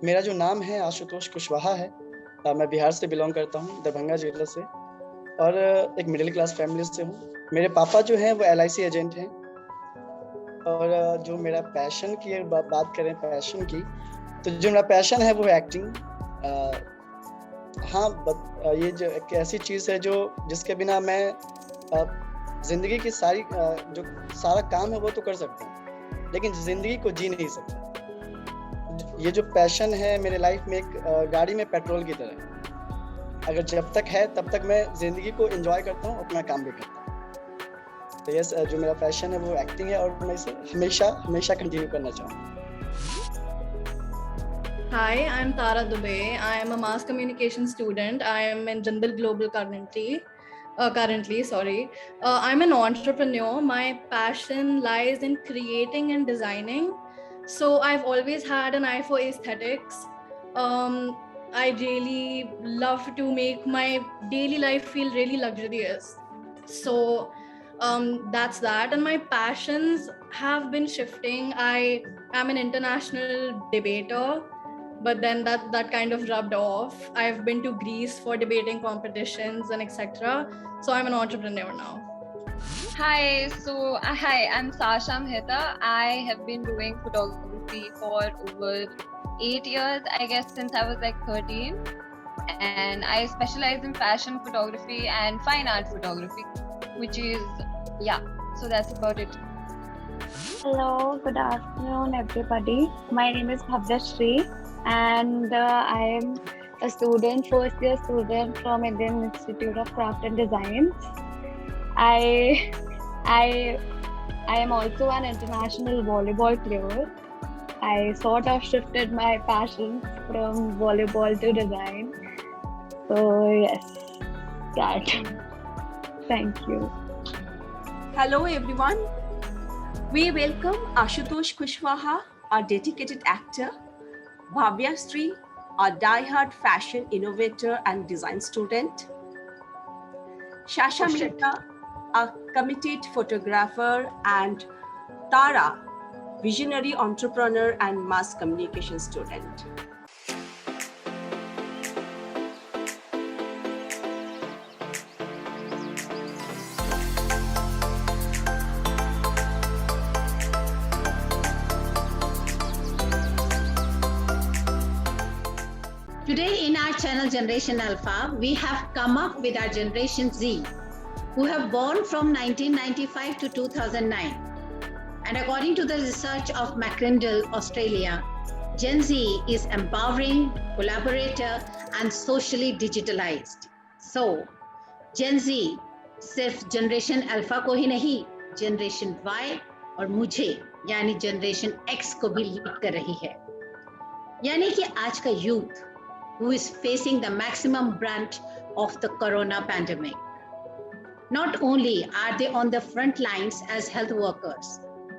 मेरा जो नाम है आशुतोष कुशवाहा है। मैं बिहार से बिलॉन्ग करता हूँ, दरभंगा जिला से, और एक मिडिल क्लास फैमिली से हूँ। मेरे पापा जो हैं वो LIC एजेंट हैं। और जो मेरा पैशन की बात करें, पैशन की, तो जो मेरा पैशन है वो है एक्टिंग। हाँ, ये जो एक ऐसी चीज़ है जो जिसके बिना मैं ज़िंदगी की जो सारा काम है वो तो कर सकता हूँ, लेकिन ज़िंदगी को जी नहीं सकता। ये जो पैशन है मेरे लाइफ में एक गाड़ी में पेट्रोल की तरह है। अगर जब तक है तब तक मैं ज़िंदगी को एंजॉय करता हूँ, अपना काम भी करता हूँ। तो ये जो मेरा पैशन है वो एक्टिंग है, और मैं इसे हमेशा कंटिन्यू करना चाहूँगा। Hi, I'm Tara Dubey. I am a mass communication student. I am in Jindal Global currently. I'm an entrepreneur. My passion lies in creating and designing. So I've always had an eye for aesthetics. I really love to make my daily life feel really luxurious. So that's that. And my passions have been shifting. I am an international debater, but then that kind of rubbed off. I've been to Greece for debating competitions and etc. So I'm an entrepreneur now. Hi, I'm Sasha Mehta. I have been doing photography for over 8 years, I guess, since I was like 13. And I specialize in fashion photography and fine art photography, which is, so that's about it. Hello, good afternoon, everybody. My name is Bhavya Shri, and I am a first year student from Indian Institute of Craft and Design. I am also an international volleyball player. I sort of shifted my passion from volleyball to design. So yes, that. Thank you. Hello everyone. We welcome Ashutosh Kushwaha, our dedicated actor, Bhavya Sri, our die-hard fashion innovator and design student, Sasha Mehta, a committed photographer, and Tara, visionary entrepreneur and mass communication student. Today in our channel Generation Alpha, we have come up with our Generation Z, who have born from 1995 to 2009. And according to the research of McCrindle, Australia, Gen Z is empowering, collaborator, and socially digitalized. So, Gen Z सिर्फ generation alpha को ही नहीं, generation Y और मुझे यानी generation X को भी lead कर रही है। यानी कि आज का youth who is facing the maximum brunt of the corona pandemic. Not only are they on the front lines as health workers,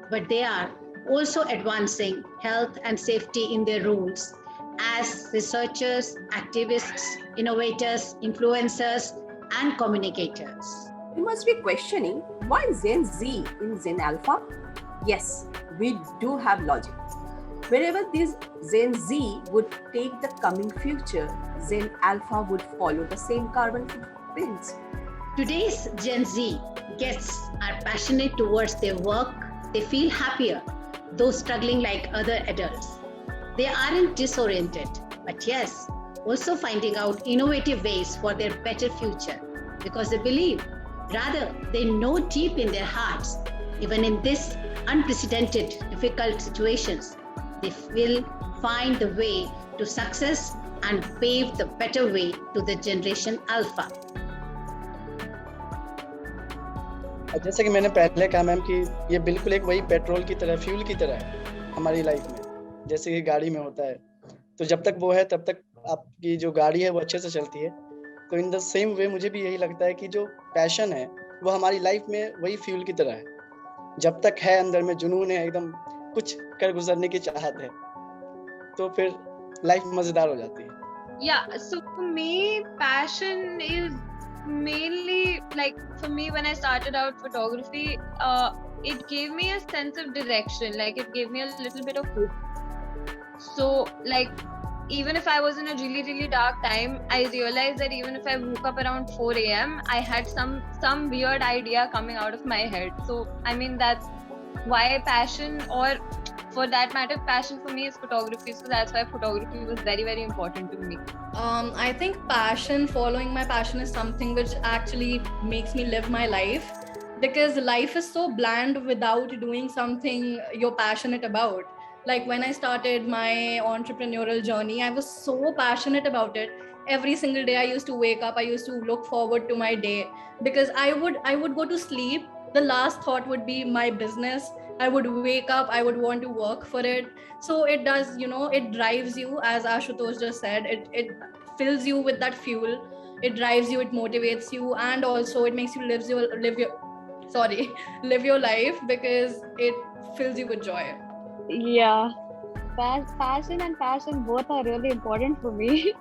but they are also advancing health and safety in their roles as researchers, activists, innovators, influencers, and communicators. You must be questioning, why Gen Z in Gen Alpha? Yes, we do have logic. Wherever this Gen Z would take the coming future, Gen Alpha would follow the same carbon footprints. Today's Gen Z guests are passionate towards their work. They feel happier, though struggling like other adults. They aren't disoriented, but yes, also finding out innovative ways for their better future because they believe, rather, they know deep in their hearts, even in this unprecedented, difficult situations, they will find the way to success and pave the better way to the Generation Alpha. जैसे कि मैंने पहले कहा ma'am कि ये बिल्कुल एक वही पेट्रोल की तरह, फ्यूल की तरह है हमारी लाइफ में, जैसे कि गाड़ी में होता है। तो जब तक वो है तब तक आपकी जो गाड़ी है वो अच्छे से चलती है। तो इन द सेम वे मुझे भी यही लगता है कि जो पैशन है वो हमारी लाइफ में वही फ्यूल की तरह है। जब तक है अंदर में जुनून है, एकदम कुछ कर गुजरने की चाहत है, तो फिर लाइफ मजेदार हो जाती है। Yeah, so for me, passion is mainly like, for me, when I started out photography, it gave me a sense of direction, like it gave me a little bit of hope. So like even if I was in a really, really dark time, I realized that even if I woke up around 4 a.m., I had some weird idea coming out of my head. So, I mean, that's why passion, or for that matter, passion for me is photography. So that's why photography was very, very important to me. I think following my passion is something which actually makes me live my life, because life is so bland without doing something you're passionate about. Like when I started my entrepreneurial journey, I was so passionate about it. Every single day I used to wake up, I used to look forward to my day, because I would go to sleep, the last thought would be my business. I would wake up, I would want to work for it. So it does, it drives you, as Ashutosh just said, it fills you with that fuel. It drives you, it motivates you, and also it makes you live your life, because it fills you with joy. Yeah, passion and passion both are really important for me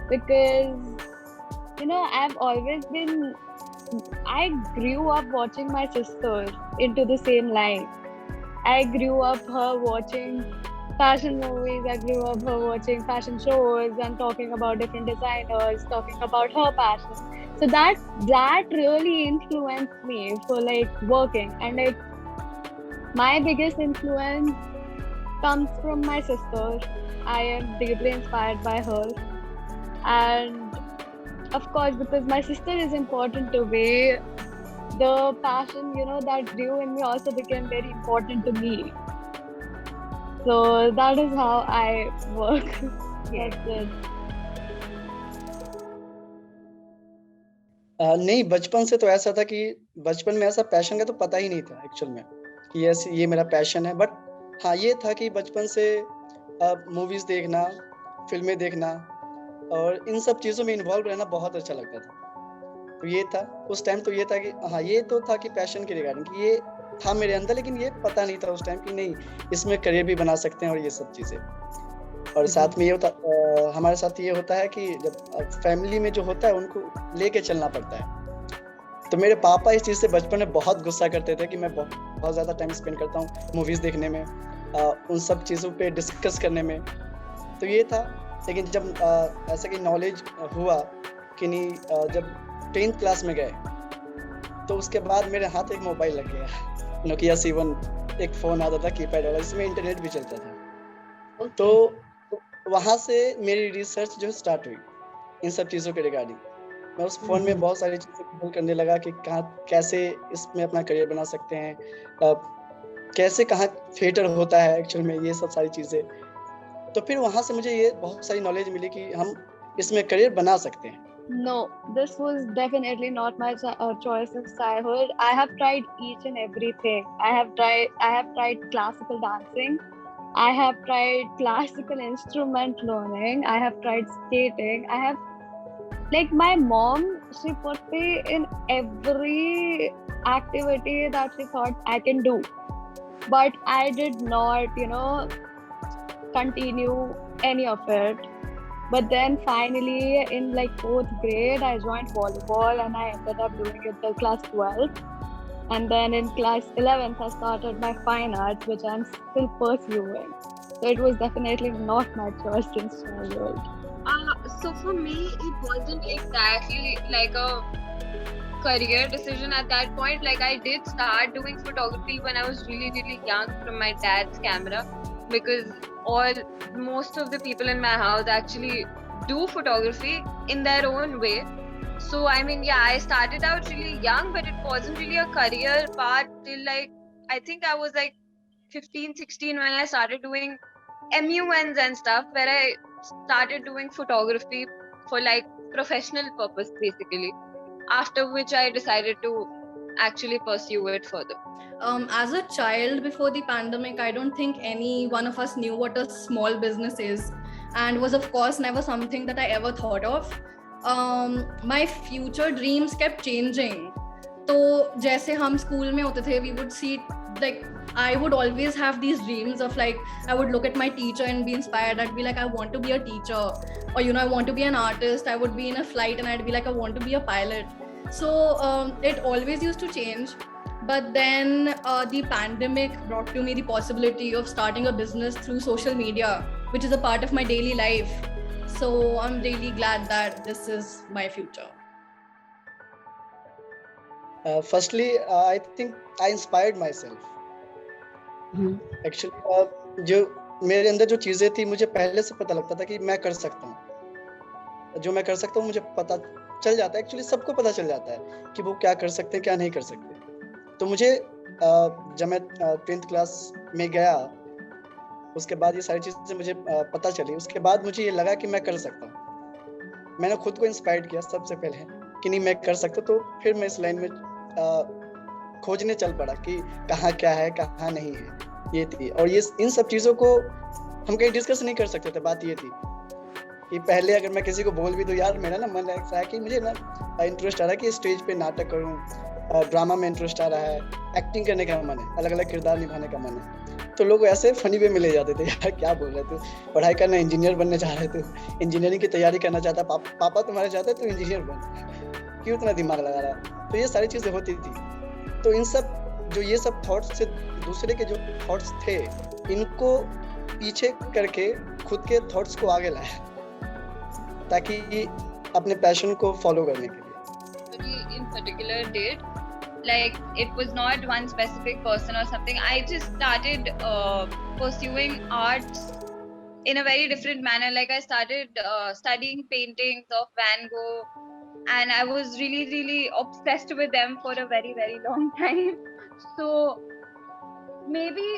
because I grew up watching my sister into the same line. I grew up her watching fashion movies, I grew up her watching fashion shows and talking about different designers, talking about her passion. So that really influenced me for like working, and like my biggest influence comes from my sister. I am deeply inspired by her, and of course, because my sister is important to me, the passion that grew in me also became very important to me. So that is how I work. That's it. नहीं, बचपन से तो ऐसा था कि बचपन में ऐसा पैशन का तो पता ही नहीं था एक्चुअल में कि ये मेरा पैशन है। बट हाँ, ये था कि बचपन से मूवीज देखना, फिल्में देखना और इन सब चीज़ों में इन्वॉल्व रहना बहुत अच्छा लगता था। तो ये था उस टाइम, तो ये था कि हाँ, ये तो था कि पैशन के रिगार्डिंग कि ये था मेरे अंदर, लेकिन ये पता नहीं था उस टाइम कि नहीं, इसमें करियर भी बना सकते हैं और ये सब चीज़ें। और साथ में ये होता, हमारे साथ ये होता है कि जब फैमिली में जो होता है उनको लेके चलना पड़ता है। तो मेरे पापा इस चीज़ से बचपन में बहुत गुस्सा करते थे कि मैं बहुत ज़्यादा टाइम स्पेंड करता हूँ मूवीज़ देखने में, उन सब चीज़ों पे डिस्कस करने में। तो ये था, लेकिन जब ऐसा कि नॉलेज हुआ कि नहीं, जब 10th क्लास में गए तो उसके बाद मेरे हाथ एक मोबाइल लग गया, नोकिया C1 एक फ़ोन आता था कीपैड वाला, जिसमें इंटरनेट भी चलता था। तो वहाँ से मेरी रिसर्च जो स्टार्ट हुई इन सब चीज़ों के रिगार्डिंग। मैं उस फ़ोन में बहुत सारी चीज़ें गूगल करने लगा कि कैसे इसमें अपना करियर बना सकते हैं, कैसे कहाँ थिएटर होता है एक्चुअल में, ये सब सारी चीज़ें। तो फिर वहाँ से मुझे ये बहुत सारी नॉलेज मिली कि हम इसमें करियर बना सकते हैं। No, this was definitely not my choice since childhood. I have tried each and everything. I have tried classical dancing. I have tried classical instrument learning. I have tried skating. Like my mom, she put me in every activity that she thought I can do. But I did not, continue any of it. But then finally in like 4th grade, I joined volleyball and I ended up doing it till class 12. And then in class 11th, I started my fine arts, which I'm still pursuing. So it was definitely not my choice since childhood. So for me, it wasn't exactly like a career decision at that point. Like I did start doing photography when I was really, really young from my dad's camera, because most of the people in my house actually do photography in their own way. So I mean, yeah, I started out really young, but it wasn't really a career path till like, I think I was like 15, 16 when I started doing MUNs and stuff, where I started doing photography for like professional purpose basically, after which I decided to actually pursue it further. As a child before the pandemic, I don't think any one of us knew what a small business is, and was of course never something that I ever thought of. My future dreams kept changing. So जैसे हम school में होते थे, we would see, like I would always have these dreams of like, I would look at my teacher and be inspired. I'd be like, I want to be a teacher, or I want to be an artist. I would be in a flight and I'd be like, I want to be a pilot. So it always used to change. But then the pandemic brought to me the possibility of starting a business through social media, which is a part of my daily life. So I'm really glad that this is my future. Firstly, I think I inspired myself. Actually, जो मेरे अंदर जो चीजें थी मुझे पहले से पता लगता था कि मैं कर सकता हूँ, जो मैं कर सकता हूँ मुझे पता चल जाता है। एक्चुअली सबको पता चल जाता है कि वो क्या कर सकते हैं क्या नहीं कर सकते। तो मुझे जब मैं 10th क्लास में गया, उसके बाद ये सारी चीजें मुझे पता चली। उसके बाद मुझे ये लगा कि मैं कर सकता हूँ। मैंने खुद को इंस्पायर किया सबसे पहले कि नहीं मैं कर सकता। तो फिर मैं इस लाइन में खोजने चल पड़ा कि कहाँ क्या है कहाँ नहीं है, ये थी। और ये इन सब चीज़ों को हम कहीं डिस्कस नहीं कर सकते थे। बात ये थी कि पहले अगर मैं किसी को बोल भी दूँ, यार मेरा ना मन ऐसा है कि मुझे ना इंटरेस्ट आ रहा है कि स्टेज पे नाटक करूँ, ड्रामा में इंटरेस्ट आ रहा है, एक्टिंग करने का मन है, अलग अलग किरदार निभाने का मन है। तो लोग ऐसे फनी वे में ले जाते थे, यार क्या बोल रहे थे, पढ़ाई करना, इंजीनियर बनने चाह रहे थे, इंजीनियरिंग की तैयारी करना चाहता, पापा तुम्हारे चाहते तो इंजीनियर बन, क्यों इतना दिमाग लगा रहा है। तो ये सारी चीज़ें होती थी। तो इन सब जो ये सब थॉट्स से दूसरे के जो थॉट्स थे, इनको पीछे करके खुद के थॉट्स को आगे लाया ताकि अपने पैशन को फॉलो करने के लिए। In particular did, like it was not one specific person or something. I just started pursuing arts in a very different manner. Like I started studying paintings of Van Gogh, and I was really obsessed with them for a very long time. So maybe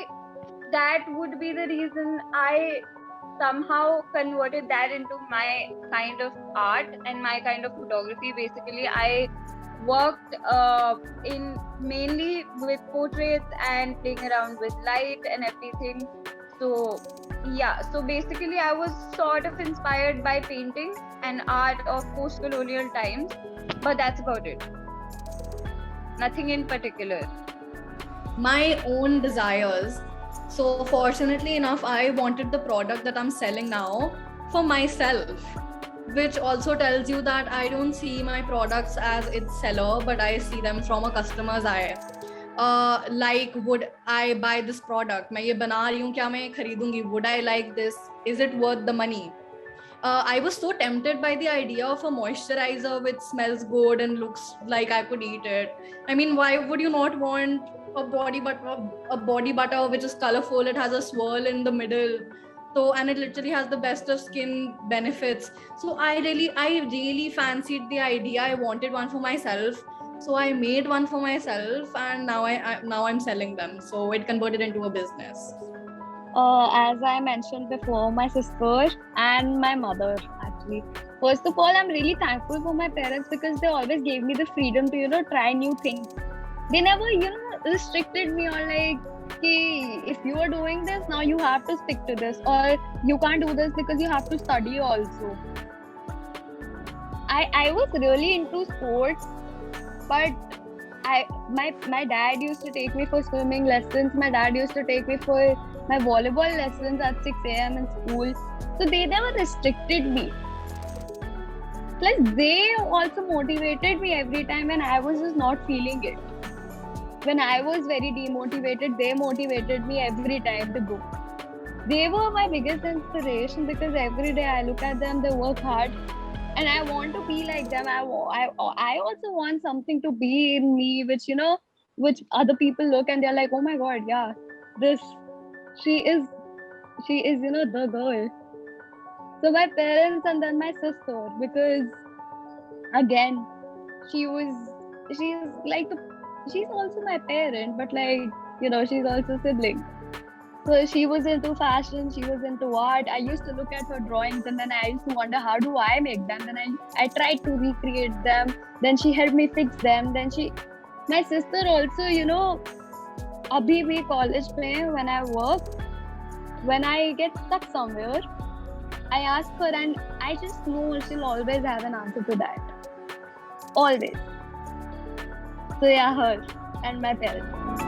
that would be the reason I somehow converted that into my kind of art and my kind of photography. Basically, I worked in mainly with portraits and playing around with light and everything. So yeah, so basically I was sort of inspired by painting and art of post-colonial times, but that's about it. Nothing in particular. My own desires. So fortunately enough, I wanted the product that I'm selling now for myself, which also tells you that I don't see my products as its seller, but I see them from a customer's eye. Like, would I buy this product? मैं ये बना रही हूँ, क्या मैं खरीदूंगी? Would I like this? Is it worth the money? I was so tempted by the idea of a moisturizer which smells good and looks like I could eat it. I mean, why would you not want a body butter which is colorful? It has a swirl in the middle, so and it literally has the best of skin benefits. So I really fancied the idea. I wanted one for myself, so I made one for myself, and now I'm selling them. So it converted into a business. As I mentioned before, my sister and my mother, actually. First of all, I'm really thankful for my parents because they always gave me the freedom to, try new things. They never, restricted me on like, hey, if you are doing this, now you have to stick to this, or you can't do this because you have to study also. I was really into sports, but my dad used to take me for swimming lessons. My dad used to take me for my volleyball lessons at 6 a.m. in school. So they never restricted me. Plus, they also motivated me every time when I was just not feeling it. When I was very demotivated, they motivated me every time to go. They were my biggest inspiration because every day I look at them, they work hard, and I want to be like them. I also want something to be in me, which other people look and they're like, oh my God, yeah, she is, the girl. So my parents and then my sister, because again, she's also my parent, but she's also sibling. So she was into fashion, she was into art. I used to look at her drawings and then I used to wonder, how do I make them? Then I tried to recreate them. Then she helped me fix them. My sister also, abhi bhi college mein when I work, when I get stuck somewhere, I ask her and I just know she'll always have an answer to that. Always. So yeah, her and my parents.